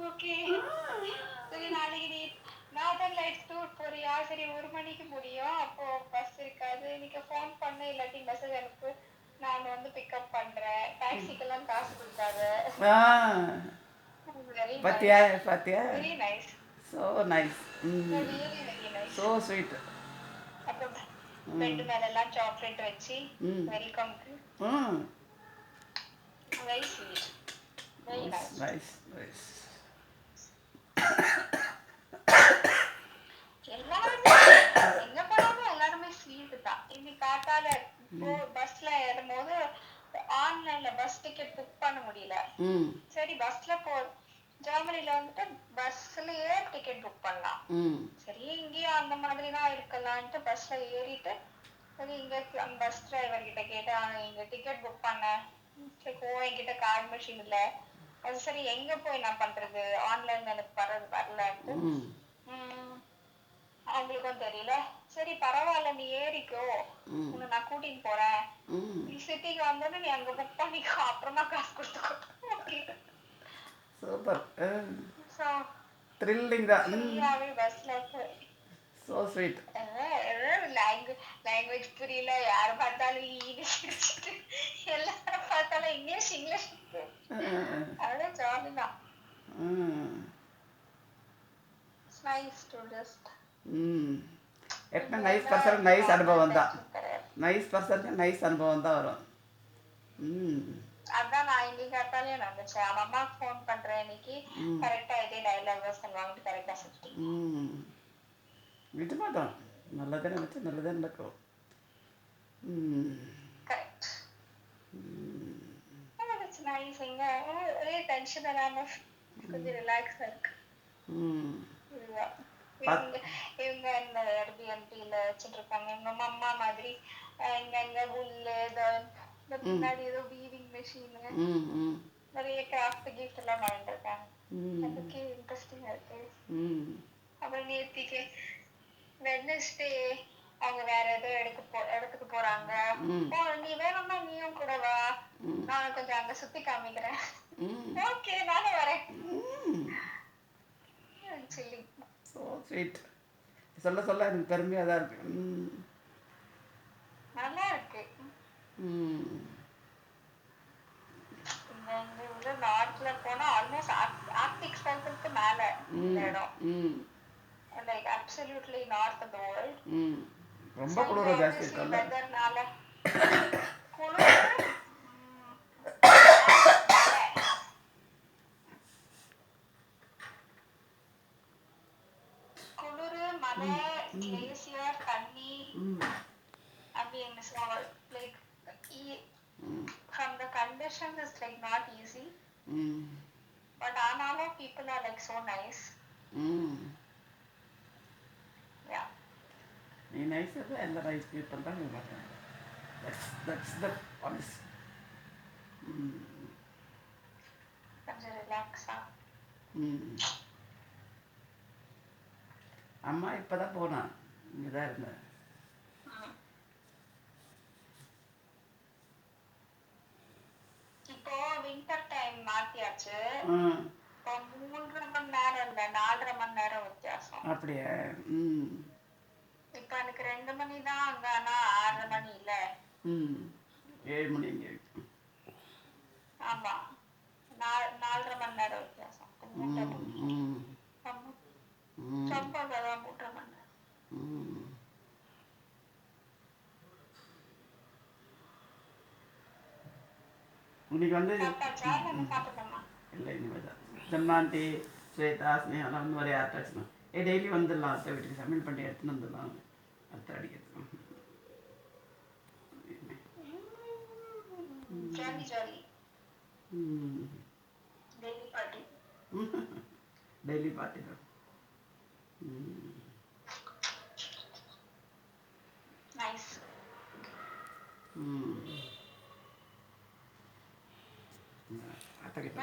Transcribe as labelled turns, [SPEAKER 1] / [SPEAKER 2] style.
[SPEAKER 1] Okay. சரி நாளைக்கு நீ நார்தர்ன் லைட்ஸ் டூர் போறியா? சரி 1 மணிக்கு முடியும். அப்போ பஸ் இருக்காது. இன்னைக்கு ஃபோன் பண்ணு இல்லாட்டி மெசேஜ் அனுப்பு. நான் வந்து பிக்கப் பண்றேன். டாக்ஸிக்கெல்லாம் காசு கொடுக்காத.
[SPEAKER 2] ஆ
[SPEAKER 1] வெரி
[SPEAKER 2] பாத்தியா
[SPEAKER 1] நைஸ்.
[SPEAKER 2] பாத்தியா
[SPEAKER 1] very nice.
[SPEAKER 2] So nice.
[SPEAKER 1] Really very nice.
[SPEAKER 2] So sweet.
[SPEAKER 1] அப்புறம் பெட் மேல எல்லாம் சாக்லேட் வச்சு
[SPEAKER 2] ம்
[SPEAKER 1] வெல்கம்க்கு.
[SPEAKER 2] ம்
[SPEAKER 1] very sweet. Very
[SPEAKER 2] nice
[SPEAKER 1] nice.
[SPEAKER 2] Nice nice.
[SPEAKER 1] எல்லாருமே எங்க போனாலும் எல்லாருமே ஸ்வீட் தான். இன்னைக்கு காத்தால பஸ்ல ஏறும்போது ஆன்லைன்ல பஸ் டிக்கெட் புக் பண்ண முடியல.
[SPEAKER 2] ம்
[SPEAKER 1] சரி பஸ்ல ஜெர்மனில வந்துட்டு பஸ்லயே டிக்கெட் புக் பண்ணலாம்.
[SPEAKER 2] ம்
[SPEAKER 1] சரி இங்கேயும் அந்த மாதிரி தான் இருக்கலான்ட்டு பஸ்ல ஏறிட்டு சரி இங்க அந்த பஸ் டிரைவர் கிட்ட கேட்டேன் இங்க டிக்கெட் புக் பண்ணேன். சரி என்கிட்ட கார்டு மிஷின் இல்ல. அது சரி எங்க போய் நான் பண்றது ஆன்லைன்ல எனக்கு வரலன்ட்டு.
[SPEAKER 2] ம்
[SPEAKER 1] அவங்களுக்கும் தெரியல. சரி பரவாயில்ல நீ ஏறிக்கோ, உன்னை நான் கூட்டிட்டு போறேன்.
[SPEAKER 2] ம்
[SPEAKER 1] நீ சிட்டிக்கு வந்தோன்னு நீ அங்க புக் பண்ணிக்கோ, அப்புறமா காசு கொடுத்துக்கோ. ஓகே.
[SPEAKER 2] சூப்பர்.
[SPEAKER 1] ஸோ
[SPEAKER 2] த்ரில்லிங் தான்.
[SPEAKER 1] ஃப்ரீயாவே பஸ்ல
[SPEAKER 2] ஸோ ஸ்வீட்.
[SPEAKER 1] லாங்குவேஜ் புரியல. யாரை பார்த்தாலும் இங்கிலீஷ், எல்லாரும் பார்த்தாலும் இங்கிலீஷ் இங்கிலீஷ். அவ்வளோ ஜாலி தான். நைஸ் டு ஜஸ்ட்
[SPEAKER 2] எப்போ நைஸ் பர்சன் நைஸ் அனுபவம் தான். நைஸ் பர்சனுக்கு நைஸ் அனுபவம் தான் வரும்.
[SPEAKER 1] அதான் நான் இன்னைக்கு கரெக்டாலே நினைச்சேன். அவன் அம்மாவுக்கு ஃபோன் பண்றேன் இன்னைக்கு கரெக்டா இதே டைலாக் தான் சொல்லுவாங்க. கரெக்டா சொல்லிட்டேன்.
[SPEAKER 2] விட மாட்டோம். நல்லதே நினச்சா நல்லதே நடக்கும்.
[SPEAKER 1] கரெக்ட். It's nice. இங்க ஒரே டென்ஷன் இல்லாம கொஞ்சம் ரிலாக்ஸா இருக்கு. இவங்க இந்த ஏர்பிஎன்பில வச்சுட்டு இருக்காங்க. எங்க அம்மா மாதிரி இங்க புல்லு இந்த பின்னாடி ஏதோ வீவிங் மெஷின் நிறைய கிராஃப்ட் கிஃப்ட் எல்லாம் வாங்கிட்டு இருக்காங்க. அதுக்கு இன்ட்ரெஸ்டிங்கா இருக்கு. அப்புறம் நேத்திக்கு வெட்னஸ்டே அவங்க வேற ஏதோ இடத்துக்கு போறாங்க. நீ வேணும்னா நீயும் கூட வா, நான் கொஞ்சம் அங்க சுத்தி காமிக்கிறேன். ஓகே நானும் வரேன். சில்லி.
[SPEAKER 2] So sweet. சொல்ல சொல்ல எனக்கு பெருமையாக தான் இருக்கு.
[SPEAKER 1] நல்லா இருக்கு. இங்க நார்த்ல போனா ஆல்மோஸ்ட் ஆர்க்டிக் சர்க்கிளுக்கு மேல இந்த இடம். Like absolutely north of the world.
[SPEAKER 2] ரொம்ப குளிர ஜாஸ்தி இருக்குல்ல.
[SPEAKER 1] வெதர்னால குளிர் மலை கிளேசியர் தண்ணி அப்படின்னு like from the conditions is like not easy. But ஆனாலும் people are like so nice. Yeah.
[SPEAKER 2] நீ நைஸ் இல்லை எல்லா நைஸ் பீப்புள் தான் பார்க்குறேன். That's the honest.
[SPEAKER 1] கொஞ்சம் ரிலாக்ஸா.
[SPEAKER 2] அம்மா இப்போ தான் போனான். இங்கே தான் இருந்தேன்.
[SPEAKER 1] இப்போ வின்டர் டைம் மாத்தியாச்சு. இப்போ 3.5 மணி நேரம் இல்ல 4.5 மணி நேரம் வித்தியாசம்.
[SPEAKER 2] அப்படியே.
[SPEAKER 1] இப்போ எனக்கு 2 மணி தான் அங்க, ஆனா 6 மணி இல்ல.
[SPEAKER 2] 7 மணி இங்கே.
[SPEAKER 1] ஆமா 4.5 மணி நேரம் வித்தியாசம். சம்பதான் 3 மணி நேரம்.
[SPEAKER 2] இன்னைக்கு வந்து இல்லை இனிமேல் தான் ஜம்னாண்டி ஸ்வேதா ஸ்னேகெல்லாம் வந்து ஒரே ஆட்டாச்சுனா டெய்லி வந்துடலாம் அத்தை வீட்டுக்கு சமையல் பண்ணி எடுத்துன்னு வந்துடலாம் அத்தை அடிக்கிறது. டெய்லி பார்ட்டி தான். அத்தை கிட்ட